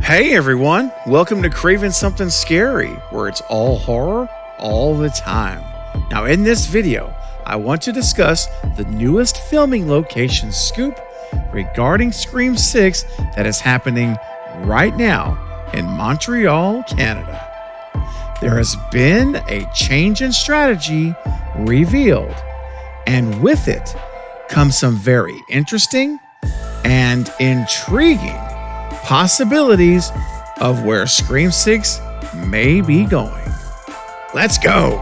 Hey everyone, welcome to Craving Something Scary, where it's all horror all the time. Now in this video, I want to discuss the newest filming location scoop regarding Scream 6 that is happening right now in Montreal, Canada. There has been a change in strategy revealed, and with it comes some very interesting and intriguing possibilities of where Scream 6 may be going. Let's go!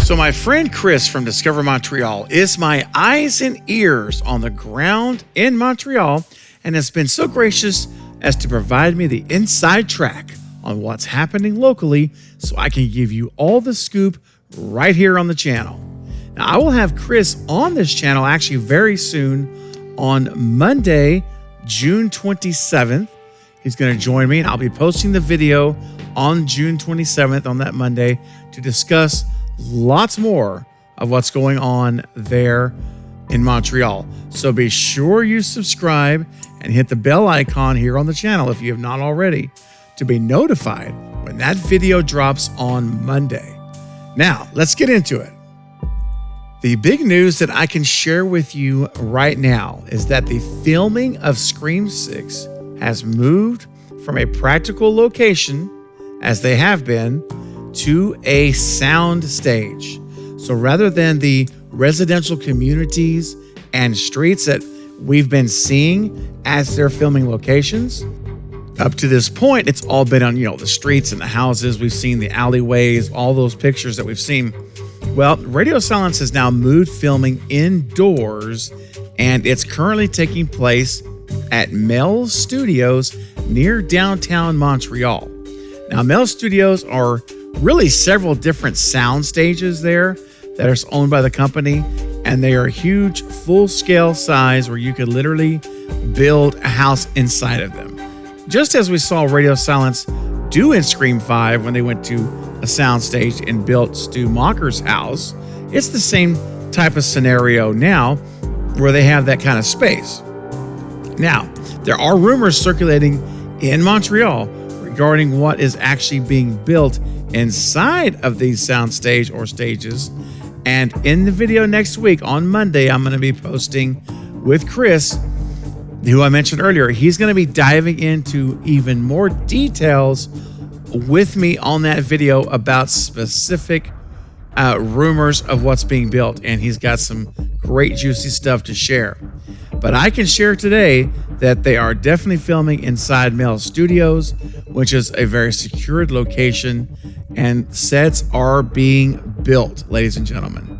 So my friend Chris from Discover Montreal is my eyes and ears on the ground in Montreal and has been so gracious as to provide me the inside track on what's happening locally so I can give you all the scoop right here on the channel. Now, I will have Chris on this channel actually very soon on Monday, June 27th. He's going to join me and I'll be posting the video on June 27th on that Monday to discuss lots more of what's going on there in Montreal. So be sure you subscribe and hit the bell icon here on the channel if you have not already to be notified when that video drops on Monday. Now, let's get into it. The big news that I can share with you right now is that the filming of Scream 6 has moved from a practical location, as they have been, to a sound stage. So rather than the residential communities and streets that we've been seeing as their filming locations, up to this point, it's all been on, the streets and the houses. We've seen the alleyways, all those pictures that we've seen. Well, Radio Silence has now moved filming indoors, and it's currently taking place at Mel's Studios near downtown Montreal. Now, Mel's Studios are really several different sound stages there that are owned by the company, and they are huge, full-scale size where you could literally build a house inside of them. Just as we saw Radio Silence do in Scream 5 when they went to a soundstage and built Stu Macher's house, it's the same type of scenario now where they have that kind of space. Now, there are rumors circulating in Montreal regarding what is actually being built inside of these soundstage or stages. And in the video next week on Monday, I'm going to be posting with Chris, who I mentioned earlier. He's going to be diving into even more details with me on that video about specific rumors of what's being built. And he's got some great juicy stuff to share. But I can share today that they are definitely filming inside Mel's Studios, which is a very secured location, and sets are being built, ladies and gentlemen.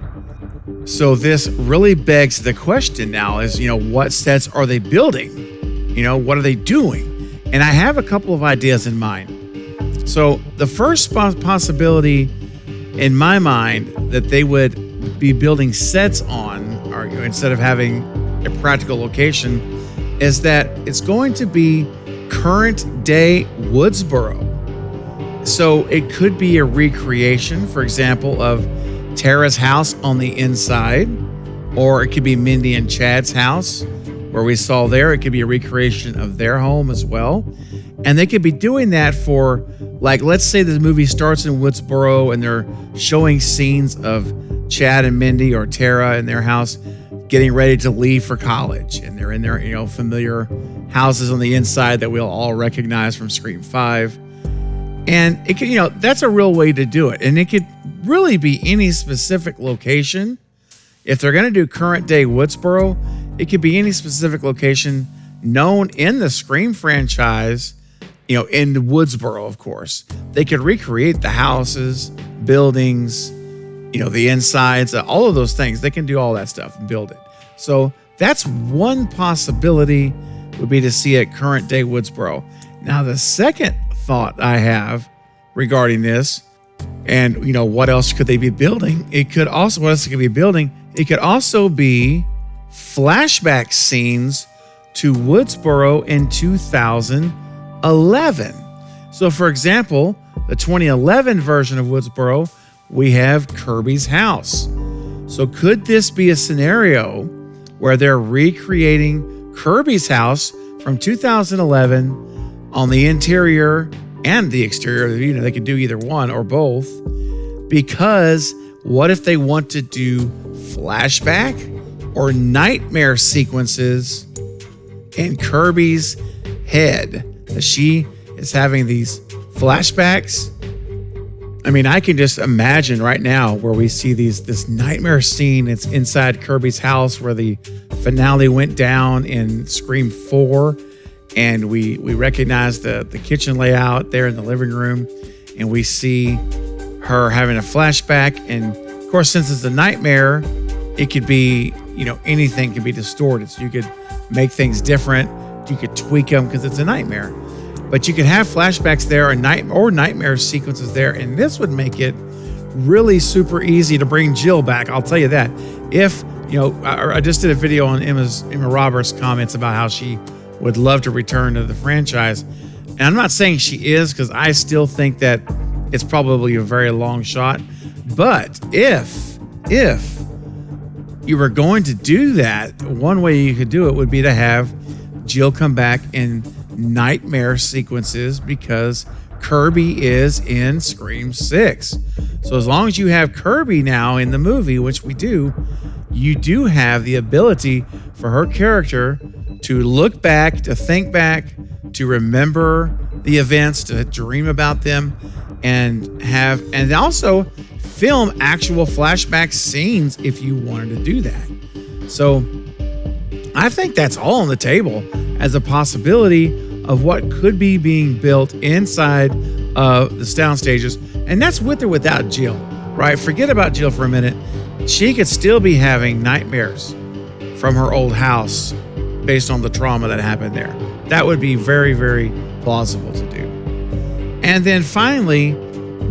So this really begs the question now is, what sets are they building? What are they doing? And I have a couple of ideas in mind. So the first possibility in my mind that they would be building sets on, or instead of having a practical location, is that it's going to be current day Woodsboro. So it could be a recreation, for example, of Tara's house on the inside, or it could be Mindy and Chad's house where we saw there. It could be a recreation of their home as well. And they could be doing that for, like, let's say the movie starts in Woodsboro and they're showing scenes of Chad and Mindy or Tara in their house getting ready to leave for college, and they're in their familiar houses on the inside that we'll all recognize from Scream 5. And it could, that's a real way to do it. And it could really be any specific location. If they're going to do current day Woodsboro, it could be any specific location known in the Scream franchise, in Woodsboro, of course. They could recreate the houses, buildings, the insides, all of those things. They can do all that stuff and build it. So that's one possibility, would be to see it current day Woodsboro. Now, the second thought I have regarding this, and what else could they be building? It could also be flashback scenes to Woodsboro in 2011. So, for example, the 2011 version of Woodsboro, we have Kirby's house. So could this be a scenario where they're recreating Kirby's house from 2011 on the interior and the exterior? You know, they could do either one or both. Because what if they want to do flashback or nightmare sequences in Kirby's head? She is having these flashbacks. I mean, I can just imagine right now where we see this nightmare scene. It's inside Kirby's house where the finale went down in Scream 4. And we recognize the kitchen layout there in the living room. And we see her having a flashback. And of course, since it's a nightmare, it could be, you know, anything can be distorted. So you could make things different. You could tweak them because it's a nightmare. But you can have flashbacks there or nightmare sequences there. And this would make it really super easy to bring Jill back. I'll tell you that. If, you know, I just did a video on Emma Roberts' comments about how she would love to return to the franchise. And I'm not saying she is, because I still think that it's probably a very long shot. But if you were going to do that, one way you could do it would be to have Jill come back in nightmare sequences, because Kirby is in Scream 6. So as long as you have Kirby now in the movie, which we do, you do have the ability for her character to look back, to think back, to remember the events, to dream about them, and also film actual flashback scenes if you wanted to do that. So I think that's all on the table as a possibility of what could be being built inside the sound stages. And that's with or without Jill, right? Forget about Jill for a minute. She could still be having nightmares from her old house based on the trauma that happened there. That would be very, very plausible to do. And then finally,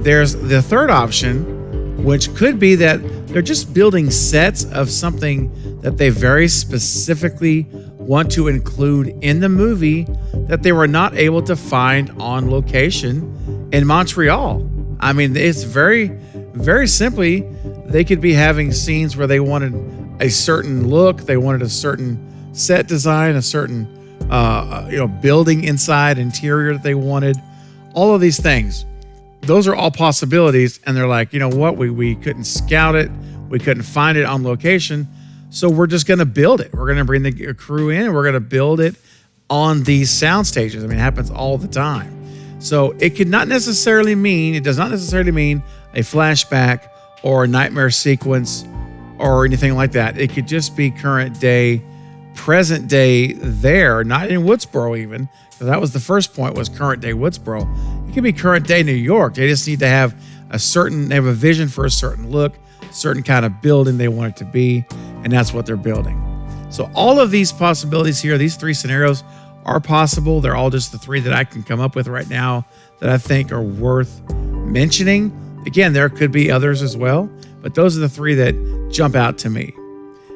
there's the third option, which could be that they're just building sets of something that they very specifically want to include in the movie that they were not able to find on location in Montreal. I mean, it's very, very simply, they could be having scenes where they wanted a certain look, they wanted a certain set design, a certain building inside, interior that they wanted, all of these things. Those are all possibilities, and they're like, you know what, we couldn't scout it, we couldn't find it on location, so we're just going to build it. We're going to bring the crew in, and we're going to build it on these sound stages. I mean, it happens all the time. So it does not necessarily mean a flashback or a nightmare sequence or anything like that. It could just be current day, present day there, not in Woodsboro even, because that was the first point, was current day Woodsboro. It could be current day New York. They just need to have they have a vision for a certain look, certain kind of building they want it to be, and that's what they're building. So all of these possibilities here, these three scenarios are possible. They're all just the three that I can come up with right now that I think are worth mentioning. Again, there could be others as well, but those are the three that jump out to me.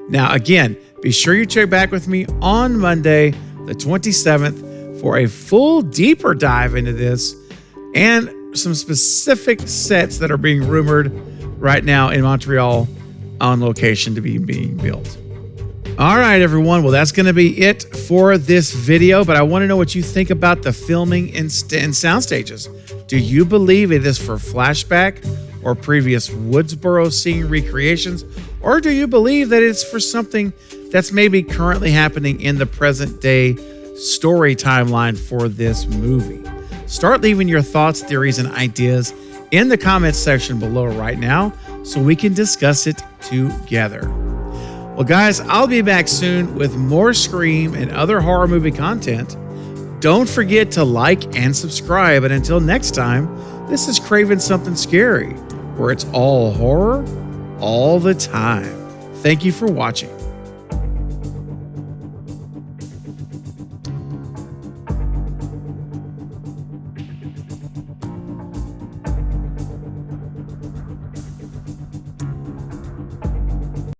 Now, again, be sure you check back with me on Monday, the 27th, for a full deeper dive into this and some specific sets that are being rumored right now in Montreal on location to be being built. All right, everyone. Well, that's going to be it for this video, but I want to know what you think about the filming in sound stages. Do you believe it is for flashback or previous Woodsboro scene recreations, or do you believe that it's for something that's maybe currently happening in the present day story timeline for this movie? Start leaving your thoughts, theories, and ideas in the comments section below right now so we can discuss it together. Well, guys, I'll be back soon with more Scream and other horror movie content. Don't forget to like and subscribe. And until next time, this is Craven Something Scary, where it's all horror all the time. Thank you for watching.